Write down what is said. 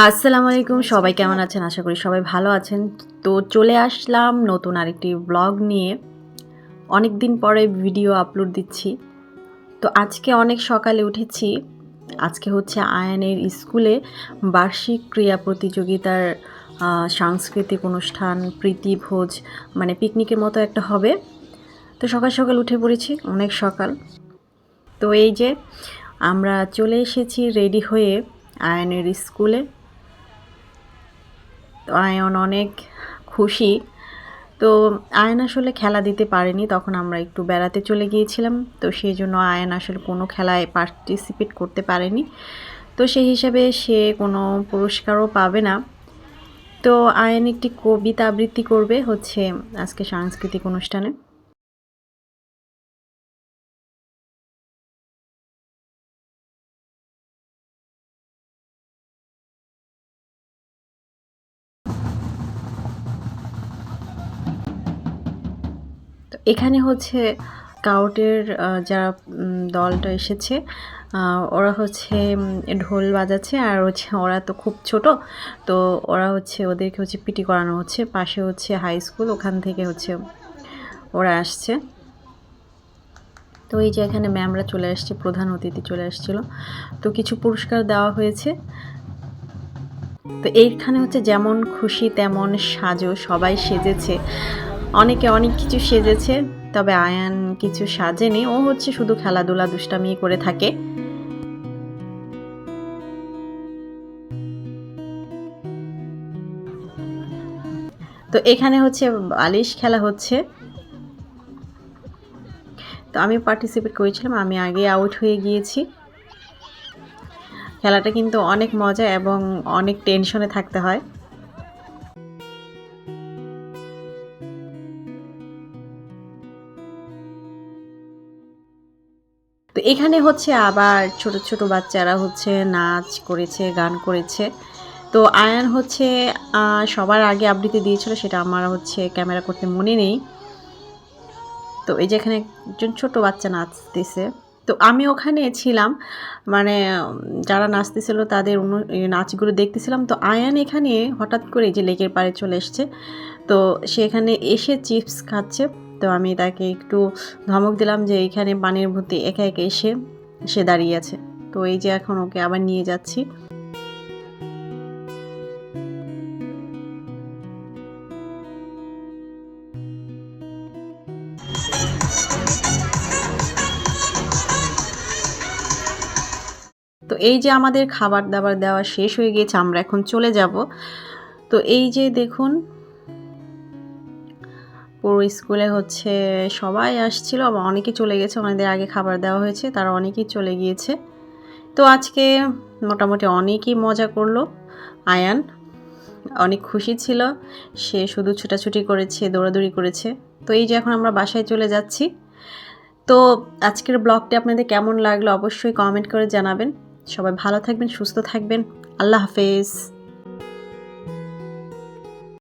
আসসালামু আলাইকুম, সবাই কেমন আছেন? আশা করি সবাই ভালো আছেন। তো চলে আসলাম নতুন আরেকটি ব্লগ নিয়ে। অনেক দিন পরে ভিডিও আপলোড দিচ্ছি। তো আজকে অনেক সকালে উঠেছি। আজকে হচ্ছে আয়ানের স্কুলে বার্ষিক ক্রীড়া প্রতিযোগিতার সাংস্কৃতিক অনুষ্ঠান, প্রীতিভোজ মানে পিকনিকের মতো একটা হবে। তো সকাল সকাল উঠে পড়েছি, অনেক সকাল। তো এই যে আমরা চলে এসেছি রেডি হয়ে আয়ানের স্কুলে। তো আয়ন অনেক খুশি। তো আয়ন আসলে খেলা দিতে পারেনি, তখন আমরা একটু বেড়াতে চলে গিয়েছিলাম। তো সেই জন্য আয়ন আসলে কোনো খেলায় পার্টিসিপেট করতে পারেনি। তো সেই হিসাবে সে কোনো পুরস্কারও পাবে না। তো আয়ন একটি কবিতা আবৃত্তি করবে হচ্ছে আজকে সাংস্কৃতিক অনুষ্ঠানে। তো এখানে হচ্ছে স্কাউটের যারা দলটা এসেছে, ওরা হচ্ছে ঢোল বাজাচ্ছে। আর হচ্ছে ওরা তো খুব ছোট, তো ওরা হচ্ছে ওদেরকে হচ্ছে পিটি করানো হচ্ছে। পাশে হচ্ছে হাই স্কুল, ওখান থেকে হচ্ছে ওরা আসছে। তো এই যে এখানে ম্যামরা চলে আসছে, প্রধান অতিথি চলে আসছিল। তো কিছু পুরস্কার দেওয়া হয়েছে। তো এইখানে হচ্ছে যেমন খুশি তেমন সাজো, সবাই সেজেছে। অনেকে অনেক কিছু সেজেছে, তবে আয়ান কিছু সাজেনি। ও হচ্ছে শুধু খেলাধুলা দুষ্টামি করে থাকে। তো এখানে হচ্ছে বালিশ খেলা হচ্ছে। তো আমি পার্টিসিপেট করেছিলাম, আমি আগে আউট হয়ে গিয়েছি। খেলাটা কিন্তু অনেক মজা এবং অনেক টেনশনে থাকতে হয়। তো এখানে হচ্ছে আবার ছোট ছোট বাচ্চারা হচ্ছে নাচ করেছে, গান করেছে। তো আয়ান হচ্ছে সবার আগে আবৃত্তি দিয়েছিল, সেটা আমার হচ্ছে ক্যামেরা করতে মনে নেই। তো এই যে এখানে একজন ছোট বাচ্চা নাচতেছে। তো আমি ওখানে ছিলাম, মানে যারা নাচতেছিল তাদের নাচগুলো দেখতেছিলাম। তো আয়ান এখানে হঠাৎ করে যে লেকের পাড়ে চলে এসছে। তো সে এখানে এসে চিপস খাচ্ছে। তো আমি তাকে একটু ধমক দিলাম যে এইখানে পানির মধ্যে একা একা এসে সে দাঁড়িয়ে আছে। তো এই যে এখন ওকে আবার নিয়ে যাচ্ছি। তো এই যে আমাদের খাবার দাবার দেওয়া শেষ হয়ে গিয়েছে, আমরা এখন চলে যাব। তো এই যে দেখুন, পুরো স্কুলে হচ্ছে সবাই আসছিল, আবার অনেকেই চলে গেছে। ওনাদের আগে খাবার দেওয়া হয়েছে, তারা অনেকেই চলে গিয়েছে। তো আজকে মোটামুটি অনেকই মজা করলো আয়ান, অনেক খুশি ছিল। সে শুধু ছোটাছুটি করেছে, দৌড়াদৌড়ি করেছে। তো এই যে এখন আমরা বাসায় চলে যাচ্ছি। তো আজকের ব্লগটি আপনাদের কেমন লাগলো অবশ্যই কমেন্ট করে জানাবেন। সবাই ভালো থাকবেন, সুস্থ থাকবেন। আল্লাহ হাফেজ।